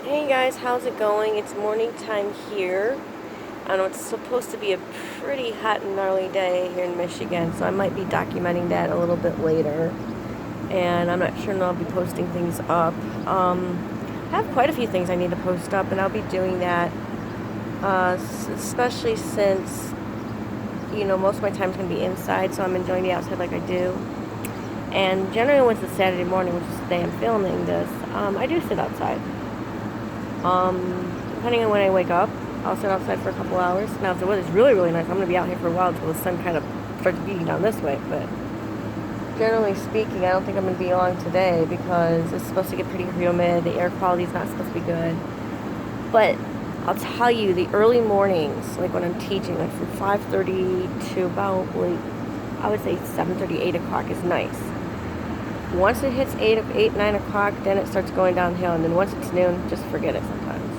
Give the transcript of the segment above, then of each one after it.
Hey guys, how's it going? It's morning time here. I know it's supposed to be a pretty hot and gnarly day here in Michigan, so I might be documenting that a little bit later. And I'm not sure when I'll be posting things up. I have quite a few things I need to post up, and I'll be doing that, especially since, most of my time is going to be inside, so I'm enjoying the outside like I do. And generally, when it's a Saturday morning, which is the day I'm filming this, I do sit outside. Depending on when I wake up, I'll sit outside for a couple hours. Now, if the weather's really, really nice, I'm going to be out here for a while until the sun kind of starts beating down this way. But generally speaking, I don't think I'm going to be long today because it's supposed to get pretty humid. The air quality is not supposed to be good. But I'll tell you, the early mornings, like when I'm teaching, like from 5:30 to about, like, I would say 7:30, 8 o'clock is nice. Once it hits 9 o'clock, then it starts going downhill. And then once it's noon, just forget it sometimes.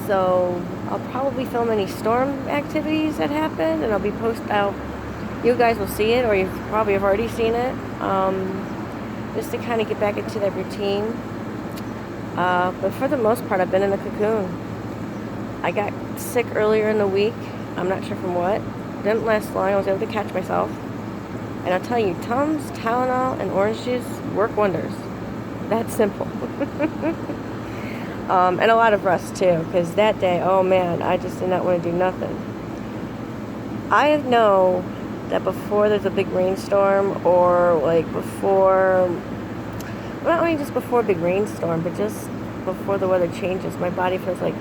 So I'll probably film any storm activities that happen, and I'll be out. You guys will see it, or you probably have already seen it, just to kind of get back into that routine. But for the most part, I've been in a cocoon. I got sick earlier in the week. I'm not sure from what. Didn't last long. I was able to catch myself. And I'll tell you, Tums, Tylenol, and orange juice work wonders. That's simple. And a lot of rest too, because that day, oh man, I just did not want to do nothing. I know that before there's a big rainstorm, or like before, not only just before a big rainstorm, but just before the weather changes, my body feels like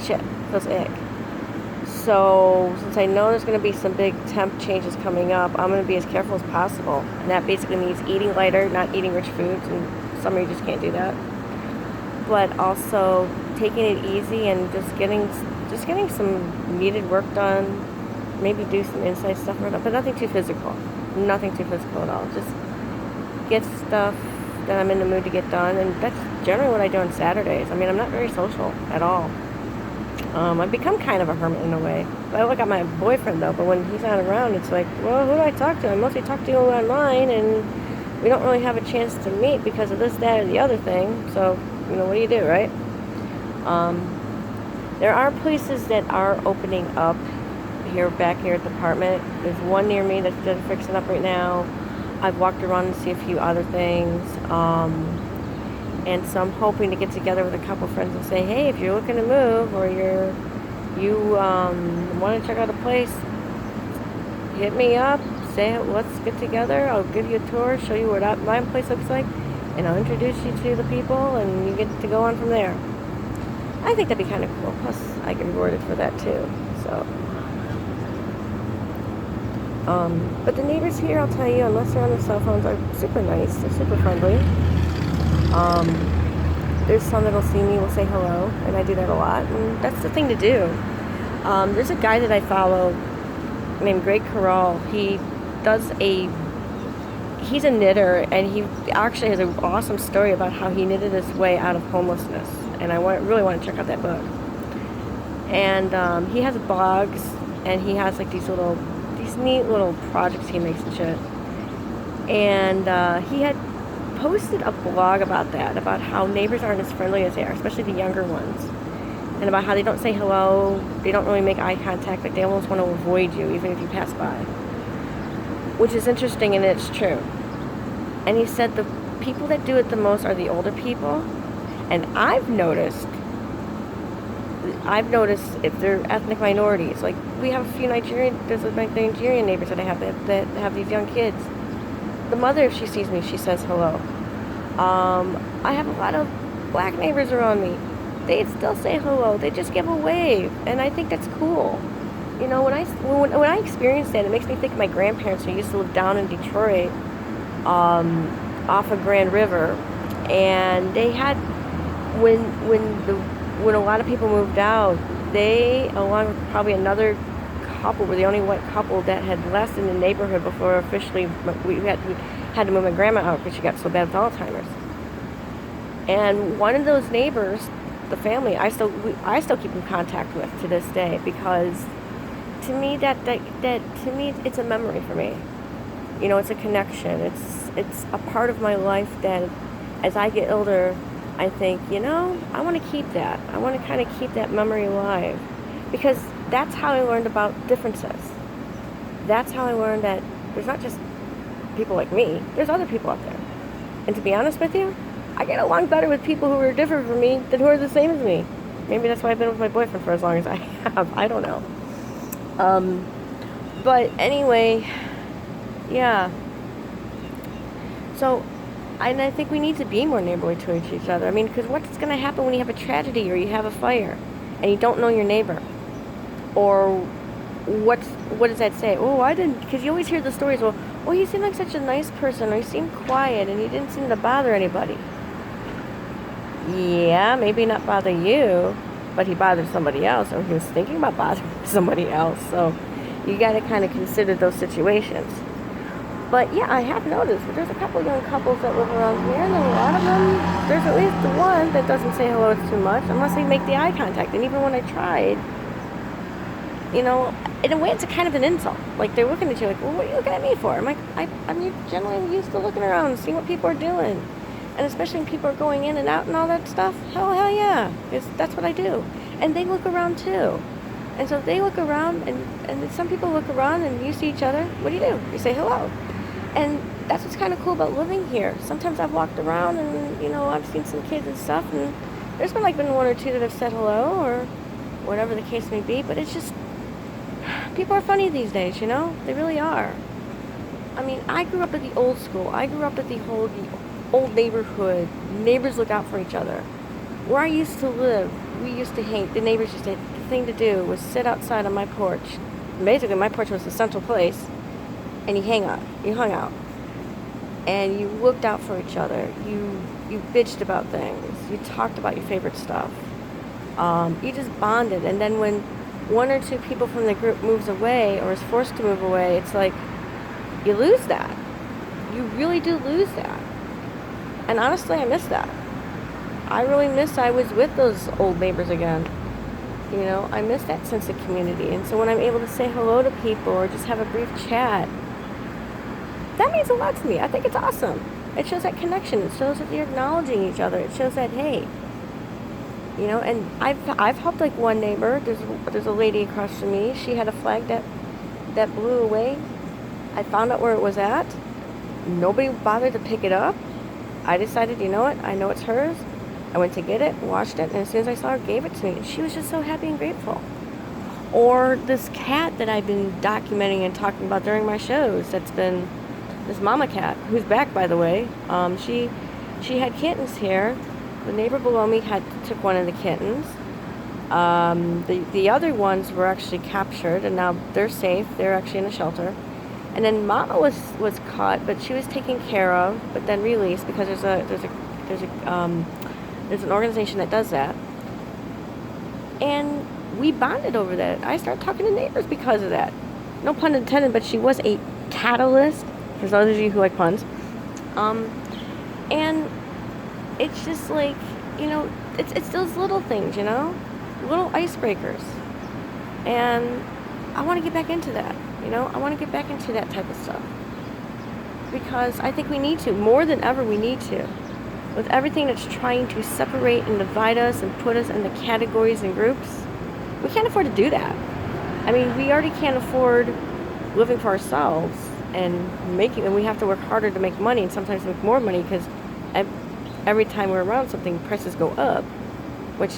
shit, feels ick. So since I know there's going to be some big temp changes coming up, I'm going to be as careful as possible. And that basically means eating lighter, not eating rich foods, and summer you just can't do that. But also taking it easy and just getting some needed work done. Maybe do some inside stuff, but nothing too physical. Nothing too physical at all. Just get stuff that I'm in the mood to get done, and that's generally what I do on Saturdays. I mean, I'm not very social at all. I've become kind of a hermit in a way. I look at my boyfriend though, but when he's not around, it's like, well, who do I talk to? I mostly talk to you online, and we don't really have a chance to meet because of this, that, or the other thing. So, what do you do, right? There are places that are opening up back here at the apartment. There's one near me that's just fixing up right now. I've walked around and see a few other things. And so I'm hoping to get together with a couple friends and say, hey, if you're looking to move, or you want to check out a place, hit me up, say, let's get together. I'll give you a tour, show you what my place looks like, and I'll introduce you to the people, and you get to go on from there. I think that'd be kind of cool. Plus, I get rewarded for that too. So, but the neighbors here, I'll tell you, unless they're on their cell phones, are super nice. They're super friendly. There's some that'll see me, will say hello, and I do that a lot, and that's the thing to do. There's a guy that I follow named Greg Carroll. He's a knitter, and he actually has an awesome story about how he knitted his way out of homelessness, and I really want to check out that book. And he has blogs, and he has like these neat little projects he makes and shit. And he had posted a blog about that, about how neighbors aren't as friendly as they are, especially the younger ones, and about how they don't say hello, they don't really make eye contact, like they almost want to avoid you even if you pass by, which is interesting, and it's true. And he said the people that do it the most are the older people, and I've noticed if they're ethnic minorities, like we have a few Nigerian neighbors that I have that have these young kids. The mother, if she sees me, she says hello. I have a lot of black neighbors around me. They still say hello. They just give a wave, and I think that's cool. When I experience that, it makes me think of my grandparents who used to live down in Detroit, off of Grand River, and they had when a lot of people moved out, they, along with probably another couple, were the only white couple that had left in the neighborhood before officially we had to move my grandma out because she got so bad with Alzheimer's. And one of those neighbors, the family, I still keep in contact with to this day, because to me it's a memory for me. It's a connection. It's a part of my life that as I get older, I think, I want to keep that. I want to kind of keep that memory alive because that's how I learned about differences. That's how I learned that there's not just people like me, there's other people out there. And to be honest with you, I get along better with people who are different from me than who are the same as me. Maybe that's why I've been with my boyfriend for as long as I have. I don't know. But anyway, yeah. So, and I think we need to be more neighborly to each other. I mean, because what's going to happen when you have a tragedy or you have a fire and you don't know your neighbor? Or what does that say? Oh, I didn't, because you always hear the stories, well, oh, he seemed like such a nice person, or he seemed quiet, and he didn't seem to bother anybody. Yeah, maybe not bother you, but he bothered somebody else, or he was thinking about bothering somebody else. So you got to kind of consider those situations. But yeah, I have noticed that there's a couple young couples that live around here, and a lot of them, there's at least the one that doesn't say hello too much, unless they make the eye contact. And even when I tried, in a way, it's a kind of an insult. Like, they're looking at you like, well, what are you looking at me for? I'm like, I'm generally used to looking around and seeing what people are doing. And especially when people are going in and out and all that stuff, hell yeah. That's what I do. And they look around too. And so they look around, and some people look around and you see each other. What do? You say hello. And that's what's kind of cool about living here. Sometimes I've walked around and, I've seen some kids and stuff, and there's been one or two that have said hello or whatever the case may be, but it's just, people are funny these days, They really are. I mean, I grew up at the old school. I grew up at the old neighborhood. Neighbors look out for each other. Where I used to live, we used to hang, the neighbors used to, the thing to do was sit outside on my porch. Basically, my porch was the central place, and you hung out. And you looked out for each other. You bitched about things. You talked about your favorite stuff. You just bonded. And then when one or two people from the group moves away or is forced to move away, it's like you lose that. You really do lose that. And honestly, I miss that. I really miss I was with those old neighbors again. I miss that sense of community. And so when I'm able to say hello to people or just have a brief chat, that means a lot to me. I think it's awesome. It shows that connection. It shows that you're acknowledging each other. It shows that, hey, and I've helped one neighbor. There's a lady across from me. She had a flag that blew away. I found out where it was at. Nobody bothered to pick it up. I decided, you know what? I know it's hers. I went to get it, washed it, and as soon as I saw her, gave it to me. And she was just so happy and grateful. Or this cat that I've been documenting and talking about during my shows. That's been this mama cat, who's back, by the way. She had kittens here. The neighbor below me took one of the kittens. The other ones were actually captured, and now they're safe. They're actually in a shelter. And then Mama was caught, but she was taken care of, but then released because there's an organization that does that. And we bonded over that. I started talking to neighbors because of that. No pun intended, but she was a catalyst, for those of you who like puns. And it's just like, it's those little things, little icebreakers. And I want to get back into that, I want to get back into that type of stuff. Because I think we need to, more than ever we need to. With everything that's trying to separate and divide us and put us into categories and groups, we can't afford to do that. I mean, we already can't afford living for ourselves and we have to work harder to make money and sometimes make more money because every time we're around something, prices go up, which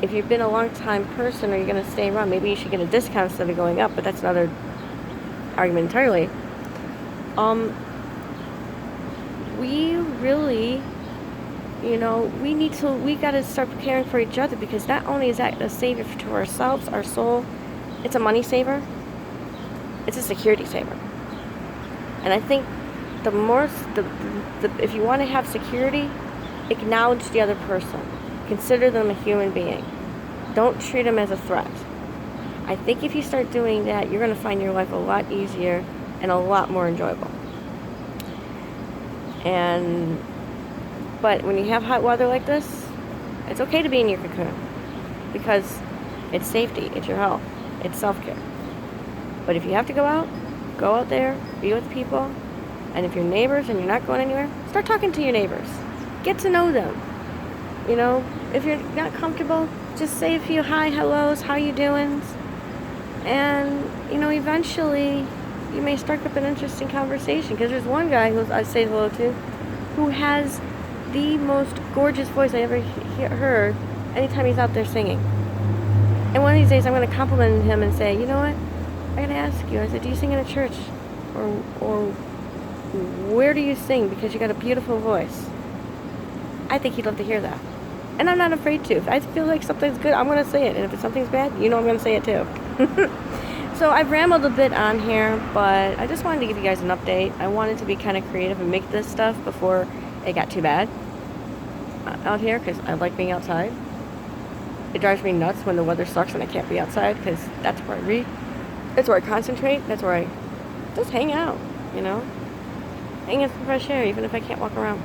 if you've been a long time person or you're going to stay around, maybe you should get a discount instead of going up, but that's another argument entirely. We really, we got to start caring for each other because not only is that a savior to ourselves, our soul, it's a money saver, it's a security saver. And I think if you want to have security, acknowledge the other person. Consider them a human being. Don't treat them as a threat. I think if you start doing that, you're going to find your life a lot easier and a lot more enjoyable. But when you have hot weather like this, it's okay to be in your cocoon because it's safety, it's your health, it's self-care. But if you have to go out there, be with people, and if you're neighbors and you're not going anywhere, start talking to your neighbors. Get to know them. You know, if you're not comfortable, just say a few hi, hellos, how you doing? And, you know, eventually you may start up an interesting conversation. Because there's one guy who I say hello to who has the most gorgeous voice I ever heard anytime he's out there singing. And one of these days I'm going to compliment him and say, you know what? I got to ask you. I said, do you sing in a church? Or where do you sing? Because you got a beautiful voice. I think he'd love to hear that. And I'm not afraid to. If I feel like something's good, I'm going to say it. And if something's bad, you know I'm going to say it too. So I've rambled a bit on here, but I just wanted to give you guys an update. I wanted to be kind of creative and make this stuff before it got too bad out here, because I like being outside. It drives me nuts when the weather sucks and I can't be outside, because that's where I read. That's where I concentrate. That's where I just hang out, you know? Hang in some fresh air, even if I can't walk around.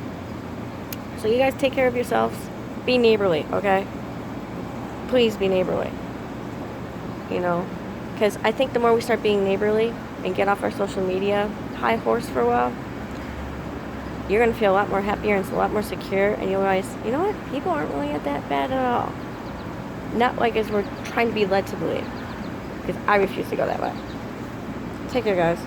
So you guys take care of yourselves. Be neighborly, okay? Please be neighborly. You know? Because I think the more we start being neighborly and get off our social media high horse for a while, you're going to feel a lot more happier and a lot more secure, and you'll realize, you know what? People aren't really that bad at all. Not like as we're trying to be led to believe. Because I refuse to go that way. Take care, guys.